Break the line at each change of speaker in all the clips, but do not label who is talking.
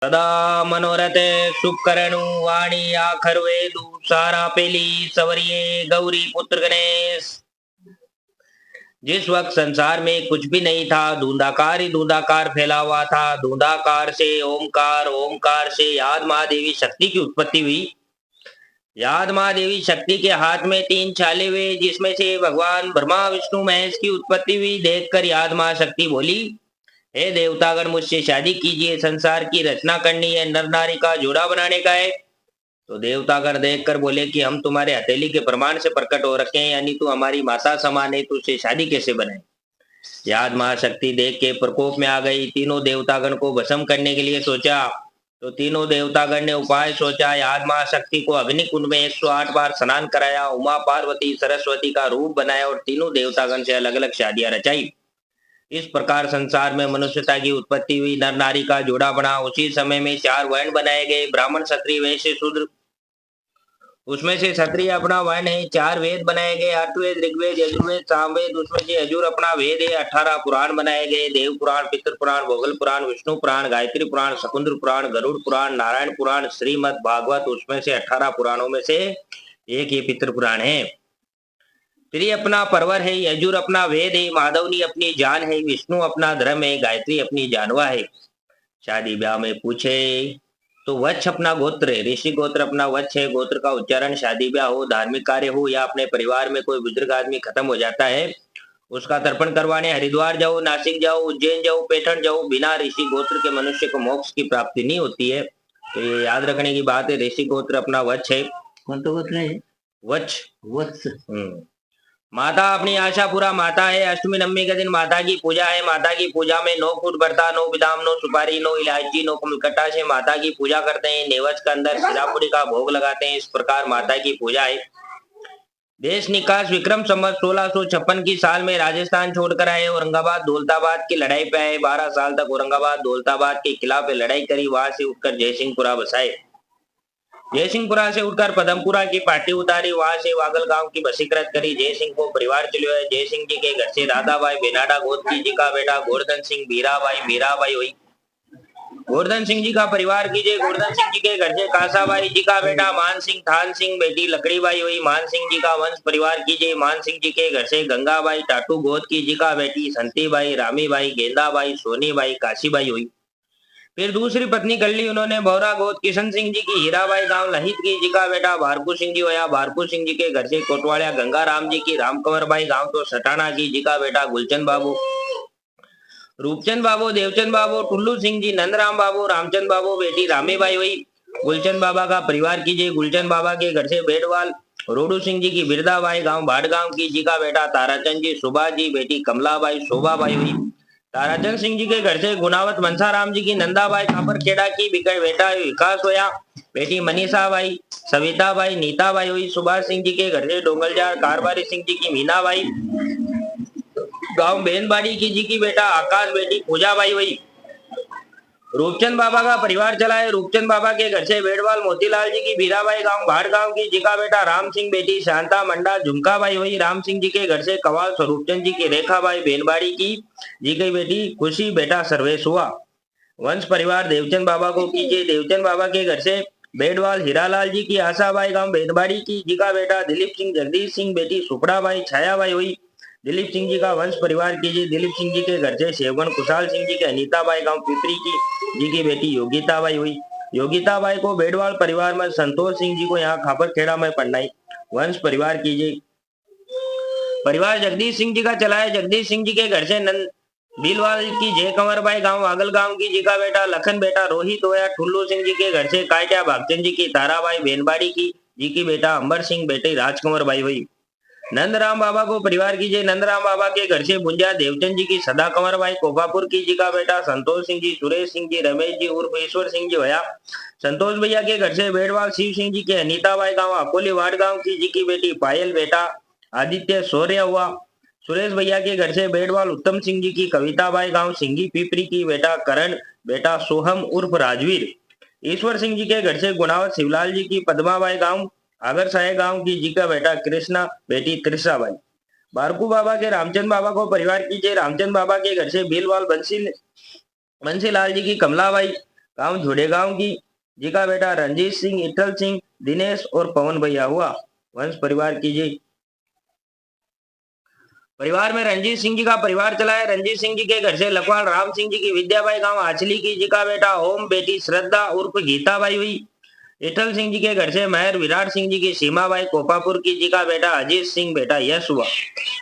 सदा मनोरथे शुभ करणु वाणी आखर वेदु सारा पेली सवरिये गौरी पुत्र गणेश। जिस वक्त संसार में कुछ भी नहीं था, धुंधाकार ही धुंधाकार फैला हुआ था। धुंधाकार से ओमकार, ओमकार से याद महादेवी शक्ति की उत्पत्ति हुई। याद महादेवी शक्ति के हाथ में 3 छाले हुए, जिसमें से भगवान ब्रह्मा विष्णु महेश की उत्पत्ति हुई। देखकर याद महाशक्ति बोली, हे देवतागण, मुझसे शादी कीजिए, संसार की रचना करनी है, नर नारी का जोड़ा बनाने का है। तो देवतागण देखकर बोले कि हम तुम्हारे हथेली के प्रमाण से प्रकट हो रखे हैं, यानी तू हमारी माता समान है, तुझसे शादी कैसे बनाए। याद महाशक्ति देख के प्रकोप में आ गई। तीनों देवतागण को भस्म करने के लिए सोचा। तो तीनों देवतागण ने उपाय सोचा। याद महाशक्ति को अग्निकुंड में 108 बार स्नान कराया, उमा पार्वती सरस्वती का रूप बनाया और तीनों देवतागण से अलग अलग शादियां रचाई। इस प्रकार संसार में मनुष्यता की उत्पत्ति हुई, नर नारी का जोड़ा बना। उसी समय में 4 वर्ण बनाए गए, ब्राह्मण क्षत्रिय वैश्य शूद्र। उसमें से क्षत्रिय अपना वर्ण है। 4 वेद बनाए गए, अर्थवेद ऋग्वेद यजुर्वेद सामवेद। उसमें से यजुर अपना वेद है। 18 पुराण बनाए गए, देव पुराण, पितृ पुराण, भोगल पुराण, विष्णु पुराण, गायत्री पुराण, शकुंद्र पुराण, गरुड़ पुराण, नारायण पुराण, श्रीमद भागवत। उसमें से 18 पुराणों में से एक ये पितृ पुराण है। त्रि अपना परवर है, यजुर अपना वेद है, माधवनी अपनी जान है, विष्णु अपना धर्म है, गायत्री अपनी जानवा है। शादी ब्याह में पूछे तो वत्स अपना गोत्र है, ऋषि गोत्र अपना वत्स है। गोत्र का उच्चारण शादी ब्याह हो, धार्मिक कार्य हो या अपने परिवार में कोई बुजुर्ग आदमी खत्म हो जाता है, उसका तर्पण करवाने हरिद्वार जाओ, नासिक जाओ, उज्जैन जाओ, पैठण जाओ, बिना ऋषि गोत्र के मनुष्य को मोक्ष की प्राप्ति नहीं होती है। तो ये याद रखने की बात है। ऋषि गोत्र अपना वत्स है।
कौन तो गोत्र है?
वत्स।
वत्स।
माता अपनी आशा पूरा माता है। अष्टमी नवमी के दिन माता की पूजा है। माता की पूजा में 9 फूट बरता, 9 बादाम, 9 सुपारी, 9 इलायची, 9 कमलकट्टा से माता की पूजा करते हैं। नेवज के अंदर सिरापुड़ी का भोग लगाते हैं। इस प्रकार माता की पूजा है। देश निकास विक्रम संवत 1656 की साल में राजस्थान छोड़कर आए। औरंगाबाद दौलताबाद की लड़ाई पे आए। 12 साल तक औरंगाबाद दौलताबाद के खिलाफ लड़ाई करी। वहां से उठकर जयसिंहपुरा बसाए। जयसिंहपुरा से उठकर पदमपुरा की पार्टी उतारी। वहां से वागल गांव की बसीकृत करी। जयसिंह को परिवार चलो है। जयसिंह जी के घर से दादाभाई बेनाडा गोदकी जी का बेटा गोवर्धन सिंह मीराबाई हुई। गोवर्धन सिंह जी का परिवार कीजिए। गोवर्धन सिंह जी के घर से कासाबाई जी का बेटा मान सिंह, थान सिंह बेटी लकड़ीबाई हुई। मान सिंह जी का वंश परिवार कीजिए। मान सिंह जी के घर से गंगाबाई टाटू गोदकी जी का बेटी संतीबाई, रामीबाई, गेंदाबाई, सोनीबाई, काशीबाई हुई। फिर दूसरी पत्नी कर ली उन्होंने बौरा गोद किशन सिंह जी की। हीराबाई गांव लहित की जी का बेटा भारपू सिंह जी होया। भारपू सिंह जी के घर से कोटवाड़िया गंगा राम जी की। रामकंवरबाई गांव तो सटाना की जी का बेटा गुलचंद बाबू, रूपचंद बाबू, देवचंद बाबू, टुल्लू सिंह जी, नंदराम बाबू, रामचंद बाबू बेटी रामीबाई हुई। गुलचंद बाबा का परिवार कीजिए। गुलचंद बाबा के घर से बेटवाल रोडू सिंह जी की बिरदाबाई गांव भाड़गांव की जी का बेटा ताराचंद जी, सुभा जी बेटी कमलाबाई, शोभाबाई हुई। ताराचंद सिंह जी के घर से गुनावत मनसाराम जी की नंदाबाई खापरखेड़ा की बेटा विकास होया। बेटी मनीषाबाई, सविताबाई, नीताबाई हुई। सुभाष सिंह जी के घर से डोंगलजार कारबारी सिंह जी की मीनाबाई, गांव बेनबाड़ी की जी की बेटा आकाश बेटी पूजाबाई हुई। रूपचंद बाबा का परिवार चला है। रूपचंद बाबा के घर से बेड़वाल मोतीलाल जी की बीराबाई गांव भाड़गांव की जी का बेटा राम सिंह बेटी शांता मंडा झुमकाबाई हुई। राम सिंह जी के घर से कवाल स्वरूपचंद जी की रेखाबाई बेनबाड़ी की जी की बेटी खुशी बेटा सर्वेश हुआ। वंश परिवार देवचंद बाबा को कीजिए। देवचंद बाबा के घर से बेड़वाल हीरालाल जी की आशाबाई गांव बेनबाड़ी की जी का बेटा दिलीप सिंह, जगदीश सिंह बेटी सुपड़ाबाई, छायाबाई हुई। दिलीप सिंह जी का वंश परिवार कीजिए। दिलीप सिंह जी के घर से शेवगन कुशाल सिंह जी के अनीताबाई गांव पिपरी की जी की बेटी योगिताबाई हुई। योगिताबाई को बेड़वाल परिवार में संतोष सिंह जी को यहाँ खापरखेड़ा में पढ़नाई। वंश परिवार कीजिए। परिवार जगदीश सिंह जी का चला है। जगदीश सिंह जी के घर से नंद भीलवाल की जय कंवरबाई गांव वागल गांव की जी का बेटा लखन बेटा रोहित होया। ठुल्लू सिंह जी के घर से काटिया भागचंद जी की ताराबाई बेनबाड़ी की जी की बेटा अंबर सिंह बेटे राजकंवरबाई हुई। नंदराम बाबा को परिवार कीजिए। नंदराम बाबा के घर से बुंजा देवचंद जी की सदा कंवरबाई कोफापुर की जी का बेटा संतोष सिंह जी, सुरेश सिंह जी, रमेश जी उर्फ ईश्वर सिंह जी होया। संतोष भैया के घर से बेड़वाल शिव सिंह जी के अनीताबाई गांव अकोली वाड़ गांव की जी की बेटी पायल बेटा आदित्य शौर्य हुआ। सुरेश भैया के घर से बेड़वाल उत्तम सिंह जी की कविताबाई गांव सिंगी पीपरी की बेटा करण बेटा सोहम उर्फ राजवीर। ईश्वर सिंह जी के घर से गुणावत शिवलाल जी की पद्माबाई गांव आगर साहे गांव की जी का बेटा कृष्णा बेटी त्रिषाबाई। बारकू बाबा के रामचंद बाबा को परिवार कीजिए। रामचंद बाबा के घर से भीलवाल बंसीलाल जी की कमलाबाई, गांव झोड़े गांव की जी का बेटा रंजीत सिंह, इठल सिंह, दिनेश और पवन भैया हुआ। वंश परिवार की जी। परिवार में रंजीत सिंह जी का परिवार चला है। रंजीत सिंह जी के घर से लखवाल राम सिंह जी की विद्याबाई गांव आचली की जी का बेटा ओम, बेटी श्रद्धा उर्फ गीताबाई हुई। इठल सिंह जी के घर से महर विराट सिंह जी की सीमाबाई कोपापुर की जी का बेटा अजीत सिंह बेटा यश हुआ।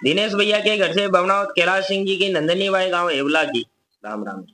दिनेश भैया के घर से बमनावत कैलाश सिंह जी की नंदनी बाई गांव एवला की। राम राम।